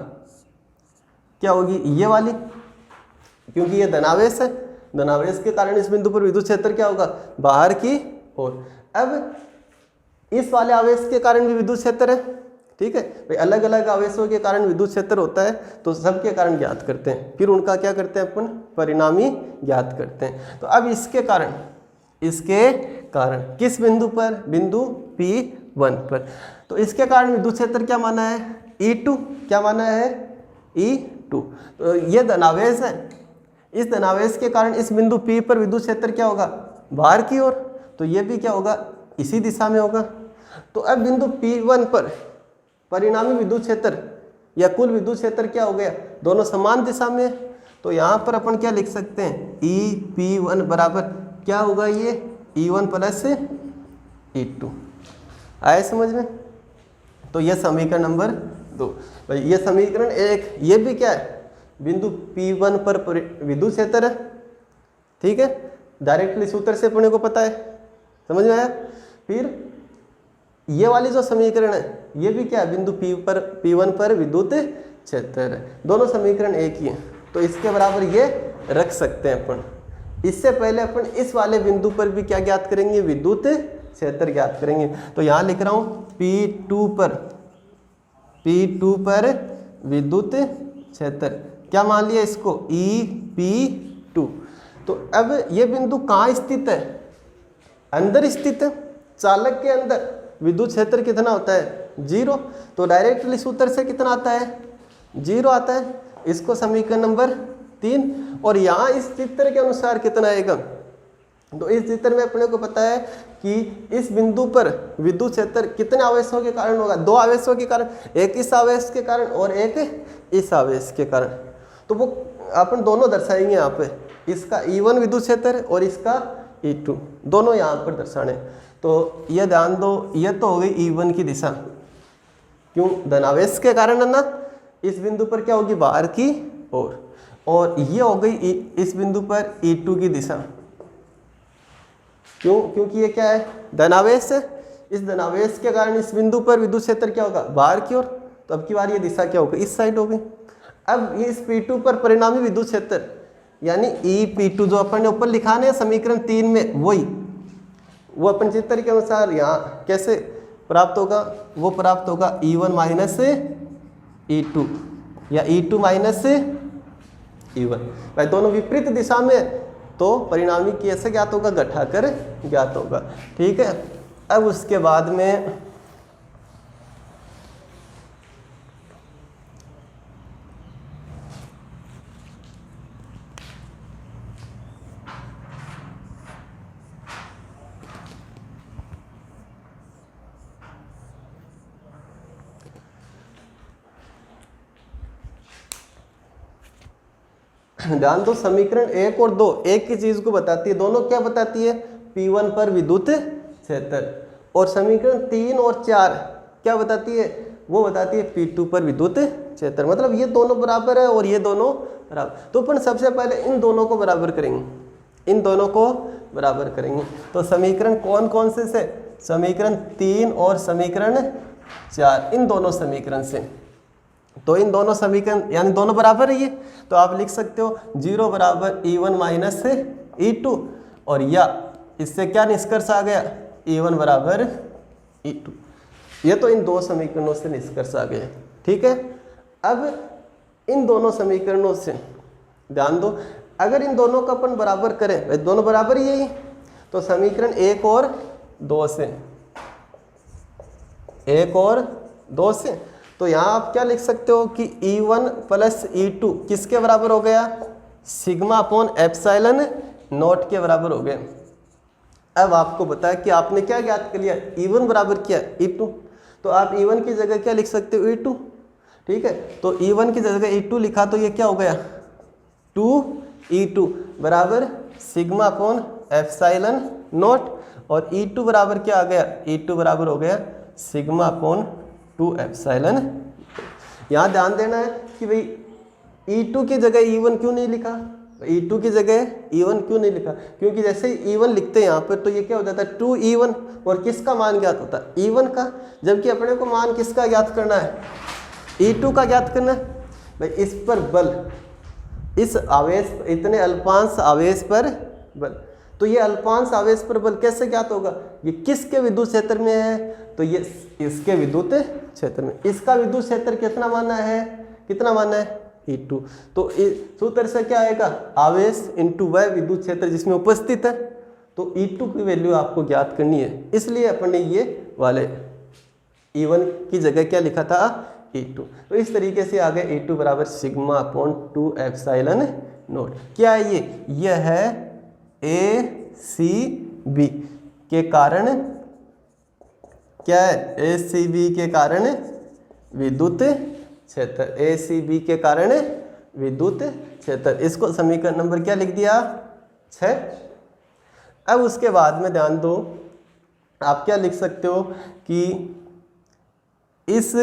क्या होगी, ये वाली, क्योंकि ये धनावेश है, धनावेश के कारण इस बिंदु पर विद्युत क्षेत्र क्या होगा, बाहर की ओर। अब इस वाले आवेश के कारण भी विद्युत क्षेत्र है। ठीक है भाई, अलग अलग आवेशों के कारण विद्युत क्षेत्र होता है, तो सबके कारण ज्ञात करते हैं, फिर उनका क्या करते हैं अपन, परिणामी ज्ञात करते हैं। तो अब इसके कारण किस बिंदु पर, बिंदु P1 पर, तो इसके कारण विद्युत क्षेत्र क्या माना है, E2। क्या माना है, E2। तो ये धनावेश है, इस धनावेश के कारण इस बिंदु P पर विद्युत क्षेत्र क्या होगा, बाहर की ओर, तो ये भी क्या होगा, इसी दिशा में होगा। तो अब बिंदु P1 पर परिणामी विद्युत क्षेत्र या कुल विद्युत क्षेत्र क्या हो गया, दोनों समान दिशा में। तो यहाँ पर अपन क्या लिख सकते हैं, EP1 बराबर क्या होगा, ये E1 प्लस E2। आए समझ में। तो यह समीकरण नंबर 2। भाई ये समीकरण 1, ये भी क्या है, बिंदु P1 पर विद्युत क्षेत्र है। ठीक है, डायरेक्टली सूत्र से अपने को पता है, समझ में आया। फिर ये वाली जो समीकरण है ये भी क्या है, बिंदु P1 पर विद्युत क्षेत्र है। दोनों समीकरण एक ही है, तो इसके बराबर ये रख सकते हैं अपन। इससे पहले अपन इस वाले बिंदु पर भी क्या ज्ञात करेंगे, विद्युत क्षेत्र ज्ञात करेंगे। तो यहाँ लिख रहा हूँ P2 पर विद्युत क्षेत्र क्या मान लिया इसको, EP2। तो अब ये बिंदु कहाँ स्थित है, अंदर स्थित है, चालक के अंदर। विद्युत क्षेत्र कितना होता है, 0। तो डायरेक्टली सूत्र से कितना आता है, 0 आता है। इसको समीकरण नंबर 3। और यहाँ इस चित्र के अनुसार कितना आएगा, तो इस चित्र में अपने को पता है कि इस बिंदु पर विद्युत क्षेत्र कितने आवेशों के कारण होगा, 2 आवेशों के कारण, एक इस आवेश के कारण और एक इस आवेश के कारण। तो वो अपन दोनों दर्शाएंगे यहाँ पे, इसका E1 विद्युत क्षेत्र और इसका E2, दोनों यहाँ पर दर्शाने। तो ये ध्यान दो, ये तो हो गई E1 की दिशा, क्यों, धनावेश के कारण है ना। इस बिंदु पर क्या होगी, बाहर की ओर। और ये हो गई इस बिंदु पर E2 की दिशा, क्यों, क्योंकि ये क्या है, धनावेश है। इस धनावेश के कारण इस बिंदु पर विद्युत क्षेत्र क्या होगा, बाहर की ओर। तो अब की बार ये दिशा क्या होगी, इस साइड होगी। अब ये इस P2 पर परिणामी विद्युत क्षेत्र यानी EP2 जो अपन ने ऊपर लिखाने समीकरण 3 में, वो अपन चित्र के अनुसार यहाँ कैसे प्राप्त होगा, वो प्राप्त होगा E1 माइनस E2 या E2 माइनस E1। भाई दोनों विपरीत दिशा में, तो परिणामी कैसे ज्ञात होगा, घटाकर ज्ञात होगा। ठीक है, अब उसके बाद में ध्यान दो, समीकरण 1 और 2 एक ही चीज को बताती है, दोनों क्या बताती है, P1 पर विद्युत क्षेत्र। और समीकरण 3 और 4 क्या बताती है, वो बताती है P2 पर विद्युत क्षेत्र। मतलब ये दोनों बराबर है और ये दोनों बराबर। तो अपन सबसे पहले इन दोनों को बराबर करेंगे, इन दोनों को बराबर करेंगे। तो समीकरण कौन कौन से समीकरण 3 और समीकरण 4, इन दोनों समीकरण से। तो इन दोनों समीकरण यानी दोनों बराबर है ये, तो आप लिख सकते हो 0 बराबर E1 माइनस E2, और या इससे क्या निष्कर्ष आ गया, E1 बराबर E2। ये तो इन दो समीकरणों से निष्कर्ष आ गया। ठीक है, अब इन दोनों समीकरणों से ध्यान दो, अगर इन दोनों का अपन बराबर करें, दोनों बराबर ही है, तो समीकरण 1 और 2 से, 1 और 2 से, तो यहाँ आप क्या लिख सकते हो कि E1 प्लस E2 किसके बराबर हो गया, सिग्मा अपॉन एप्सिलॉन नॉट के बराबर हो गया। अब आपको बताया कि आपने क्या ज्ञात कर लिया, E1 बराबर क्या, E2, तो आप E1 की जगह क्या लिख सकते हो, E2। ठीक है, तो E1 की जगह E2 लिखा तो ये क्या हो गया, 2E2 बराबर सिग्मा अपॉन एप्सिलॉन नॉट, और E2 बराबर क्या आ गया, E2 बराबर हो गया सिग्मा अपॉन 2 एप्सिलॉन। यहाँ ध्यान देना है कि भाई E2 की जगह E1 क्यों नहीं लिखा, E2 की जगह E1 क्यों नहीं लिखा, क्योंकि जैसे ही E1 लिखते हैं यहाँ पर तो ये क्या हो जाता है 2E1, और किसका मान ज्ञात होता है, E1 का, जबकि अपने को मान किसका ज्ञात करना है, E2 का ज्ञात करना है। भाई इस पर बल, इस आवेश, इतने अल्पांश आवेश पर बल, तो ये अल्पांश आवेश पर बल कैसे ज्ञात होगा, ये किसके विद्युत क्षेत्र में है, तो ये इसके विद्युत क्षेत्र में। इसका विद्युत क्षेत्र कितना माना है, कितना माना है, E2। तो सूत्र से क्या आएगा, आवेश इंटू वह विद्युत क्षेत्र जिसमें उपस्थित है, तो E2 की वैल्यू आपको ज्ञात करनी है। इसलिए अपन ने ये वाले E1 की जगह क्या लिखा था, E2। तो इस तरीके से आ गया E2 बराबर सिग्मा अपॉन 2 एप्सिलॉन नॉट। क्या है ये है ACB के कारण, क्या है, ACB के कारण विद्युत क्षेत्र, ACB के कारण विद्युत क्षेत्र। इसको समीकरण नंबर क्या लिख दिया, 6। अब उसके बाद में ध्यान दो, आप क्या लिख सकते हो कि इस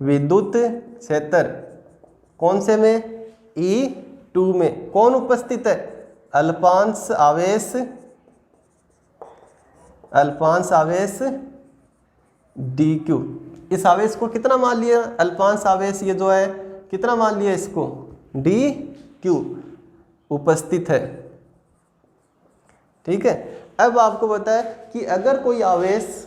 विद्युत क्षेत्र कौन से में, E2 में कौन उपस्थित है, अल्पांश आवेश, अल्पांश आवेश DQ। इस आवेश को कितना मान लिया, अल्पांश आवेश ये जो है कितना मान लिया, इसको DQ उपस्थित है। ठीक है, अब आपको बताया कि अगर कोई आवेश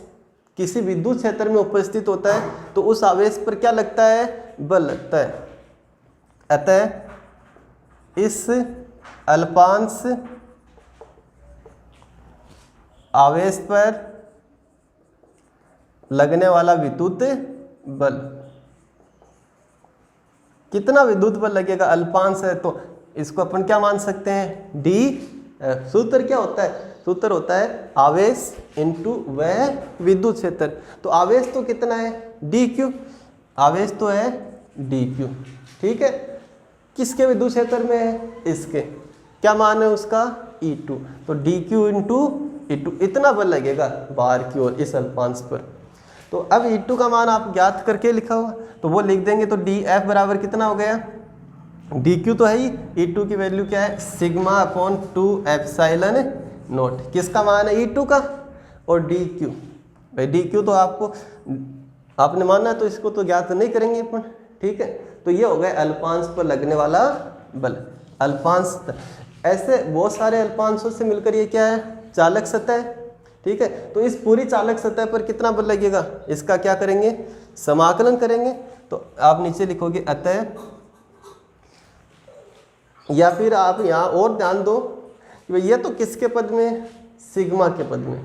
किसी विद्युत क्षेत्र में उपस्थित होता है तो उस आवेश पर क्या लगता है, बल लगता है। अतः इस अल्पांश आवेश पर लगने वाला विद्युत बल, कितना विद्युत बल लगेगा, अल्पांश है तो इसको अपन क्या मान सकते हैं, D। सूत्र क्या होता है, सूत्र होता है आवेश इंटू वह विद्युत क्षेत्र। तो आवेश तो कितना है, DQ, आवेश तो है DQ। ठीक है, किसके विद्युत क्षेत्र में है, इसके, क्या मान है उसका, E2। तो DQ इंटू E2 इतना बल लगेगा बाहर की ओर इस अल्पांश पर। तो अब E2 का मान आप ज्ञात करके लिखा हुआ, तो वो लिख देंगे, तो DF बराबर कितना हो गया, DQ तो है ही, E2 की वैल्यू क्या है, सिग्मा अपॉन 2 एप्सिलॉन नॉट, किसका मान है, E2 का, और DQ, भाई DQ तो आपने माना है तो इसको तो ज्ञात नहीं करेंगे अपन। ठीक है, तो ये हो गया अल्पांश पर लगने वाला बल। अल्पांश, ऐसे बहुत सारे अल्पांशों से मिलकर ये क्या है, चालक सतह। ठीक है, तो इस पूरी चालक सतह पर कितना बल लगेगा, इसका क्या करेंगे, समाकलन करेंगे। तो आप नीचे लिखोगे अतः, या फिर आप यहाँ और ध्यान दो कि ये तो किसके पद में, सिग्मा के पद में,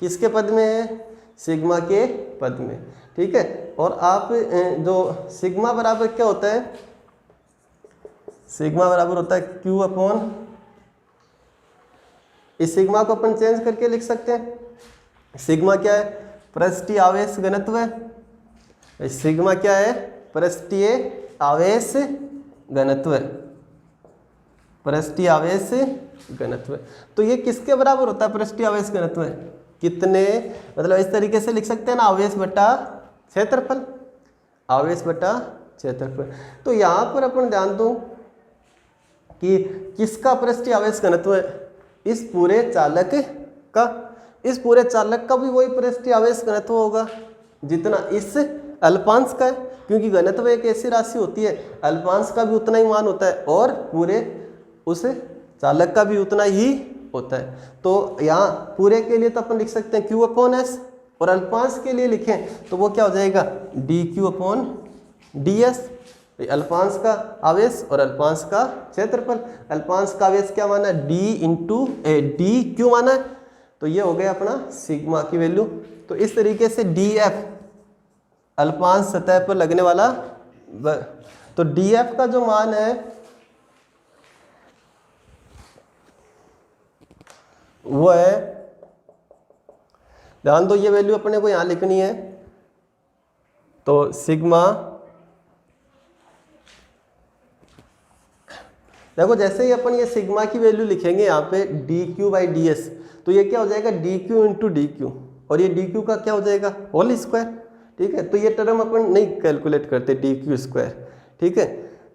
किसके पद में है, सिग्मा के पद में। ठीक है, और आप जो सिग्मा बराबर क्या होता है, सिग्मा बराबर होता है Q अपॉन, इस सिग्मा को अपन चेंज करके लिख सकते हैं। सिग्मा क्या है, पृष्ठीय आवेश घनत्व है। सिग्मा क्या है, पृष्ठीय आवेश घनत्व, पृष्ठीय आवेश घनत्व। तो ये किसके बराबर होता है पृष्ठीय आवेश घनत्व? कितने, मतलब इस तरीके से लिख सकते हैं ना, आवेश बटा क्षेत्रफल, आवेश बटा क्षेत्रफल। तो यहाँ पर अपन ध्यान दो कि किसका पृष्ठीय आवेश घनत्व है? इस पूरे चालक का, इस पूरे चालक का भी वही पृष्ठीय आवेश घनत्व होगा जितना इस अल्पांश का है, क्योंकि घनत्व एक ऐसी राशि होती है अल्पांश का भी उतना ही मान होता है और पूरे उस चालक का भी उतना ही होता है। तो यहाँ पूरे के लिए तो अपन लिख सकते हैं Q/S, और अल्पांश के लिए लिखें तो वो क्या हो जाएगा dQ/ds। अल्पांश का आवेश और अल्पांश का क्षेत्रफल। अल्पांश का आवेश क्या माना है? dQ माना है, तो ये हो गया अपना सिग्मा की वैल्यू। तो इस तरीके से dF अल्पांश सतह पर लगने वाला बल, तो dF का जो मान है वो है, ध्यान दो ये वैल्यू अपने को यहां लिखनी है, तो सिग्मा, देखो जैसे ही अपन ये सिग्मा की वैल्यू लिखेंगे यहाँ पे dQ/ds, तो ये क्या हो जाएगा dQ इंटू dQ, और ये dQ का क्या हो जाएगा होल स्क्वायर। ठीक है, तो ये टर्म अपन नहीं कैलकुलेट करते dQ²। ठीक है,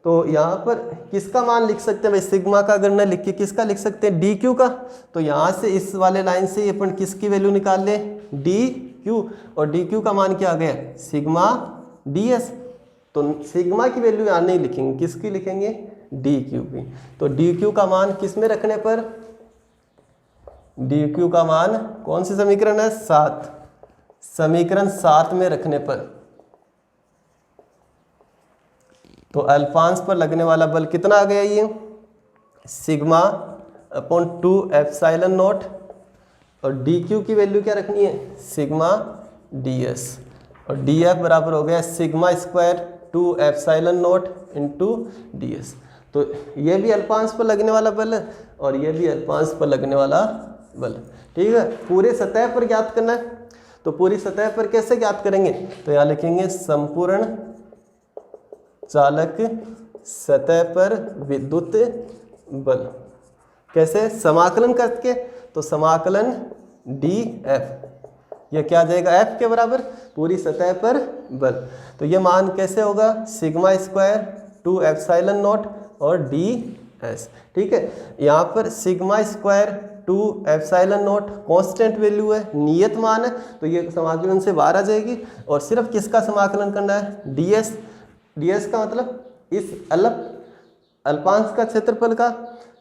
तो यहाँ पर किसका मान लिख सकते हैं भाई? सिग्मा का अगर न लिख के किसका लिख सकते हैं? dQ का। तो यहाँ से इस वाले लाइन से अपन किसकी वैल्यू निकाल लें? dQ, और dQ का मान क्या आ गया? Sigma ds। तो सिग्मा की वैल्यू यहाँ नहीं लिखेंगे, किसकी लिखेंगे? dQ की। तो dQ का मान किस में रखने पर? dQ का मान कौन सी समीकरण है? 7, समीकरण 7 में रखने पर, तो अल्पांश पर लगने वाला बल कितना आ गया? ये सिग्मा अपॉन 2 एप्सिलॉन नॉट, और dQ की वैल्यू क्या रखनी है? सिग्मा ds, और dF बराबर हो गया sigma square 2 epsilon not into ds। तो ये भी अल्पांश पर लगने वाला बल है और ये भी अल्पांश पर लगने वाला बल। ठीक है, पूरे सतह पर ज्ञात करना है, तो पूरी सतह पर कैसे ज्ञात करेंगे? तो यहाँ लिखेंगे संपूर्ण चालक सतह पर विद्युत बल। कैसे? समाकलन करके, तो समाकलन dF, यह क्या आ जाएगा? F के बराबर पूरी सतह पर बल। तो ये मान कैसे होगा? सिग्मा स्क्वायर 2 एप्सिलॉन नॉट और ds। ठीक है, यहाँ पर sigma square 2 epsilon not constant value है, नियत मान है, तो ये समाकलन से बाहर आ जाएगी, और सिर्फ किसका समाकलन करना है? ds। ds का मतलब इस अल्पांश का क्षेत्रफल का,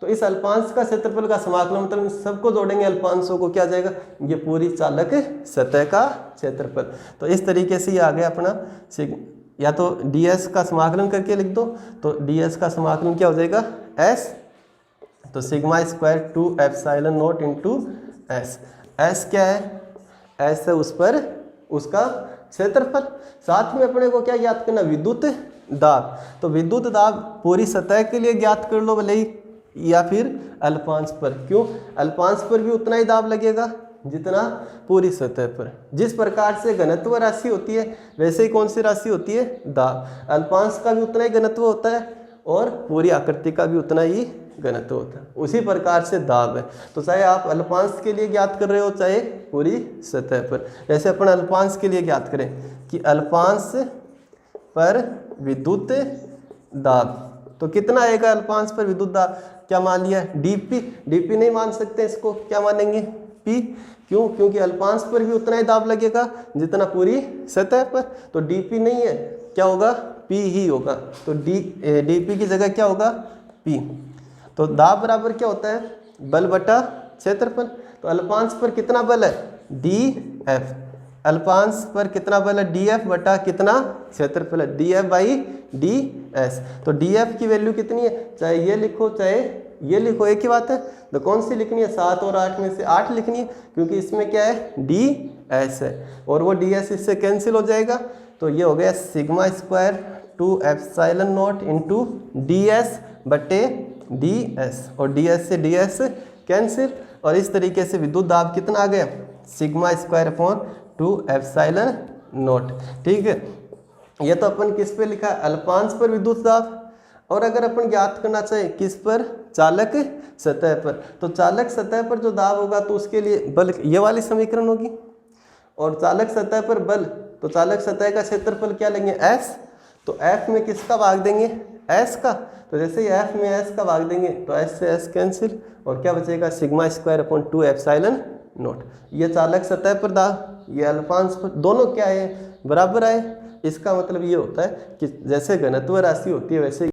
तो इस अल्पांश का क्षेत्रफल का समाकलन मतलब सबको जोड़ेंगे अल्पांशों को, क्या आ जाएगा? ये पूरी चालक सतह का क्षेत्रफल। तो इस तरीके से ये आ गया अपना या तो ds का समाकलन करके लिख दो, तो ds का समाकलन क्या हो जाएगा? s, तो sigma square 2 epsilon not into s क्या है? s है उस पर उसका क्षेत्रफल। साथ में अपने को क्या ज्ञात करना? विद्युत दाब। तो विद्युत दाब पूरी सतह के लिए ज्ञात कर लो भले ही, या फिर अल्पांश पर। क्यों? अल्पांश पर भी उतना ही दाब लगेगा जितना पूरी सतह पर। जिस प्रकार से घनत्व राशि होती है वैसे ही कौन सी राशि होती है? दाब। अल्पांश का भी उतना ही घनत्व होता है और पूरी आकृति का भी उतना ही घनत्व होता है, उसी प्रकार से दाब है। तो चाहे आप अल्पांश के लिए ज्ञात कर रहे हो चाहे पूरी सतह पर, जैसे अपन अल्पांश के लिए ज्ञात करें कि अल्पांश पर विद्युत दाब, तो कितना आएगा अल्पांश पर विद्युत दाब? क्या मान लिया? dp। dp नहीं मान सकते, इसको क्या मानेंगे? p। क्यों? क्योंकि अल्पांश पर भी उतना ही दाब लगेगा जितना पूरी सतह पर। तो dp नहीं है, क्या होगा? p ही होगा। तो dp की जगह क्या होगा? p। तो दाब बराबर क्या होता है? बल बटा क्षेत्रफल। तो अल्पांश पर कितना बल है? dF। अल्पांश पर कितना बल है? dF बटा कितना? क्षेत्रफल है, dF/ds। तो dF की वैल्यू कितनी है? चाहे ये लिखो चाहे ये लिखो, एक ही बात है। तो कौन सी लिखनी है? 7 और 8 में से 8 लिखनी है, क्योंकि इसमें क्या है? ds है, और वो ds इससे कैंसिल हो जाएगा। तो ये हो गया sigma square 2 epsilon not into ds बटे ds, और ds से ds कैंसिल, और इस तरीके से विद्युत दाब कितना आ गया? Sigma square upon 2 epsilon not. ठीक है, ये तो अपन किस पे लिखा? अल्पांश पर विद्युत दाब। और अगर अपन ज्ञात करना चाहें किस पर, चालक सतह पर, तो चालक सतह पर जो दाब होगा तो उसके लिए बल ये वाली समीकरण होगी, और चालक सतह पर बल, तो चालक सतह का क्षेत्रफल क्या लेंगे, S, तो F में किसका भाग देंगे, S का, तो जैसे ही F में S का भाग देंगे तो S से S कैंसिल, और क्या बचेगा, sigma square upon 2 epsilon not. ये चालक सतह पर दाब, ये अल्फांश पर, दोनों क्या है, बराबर आए। इसका मतलब ये होता है कि जैसे घनत्व राशि होती है वैसे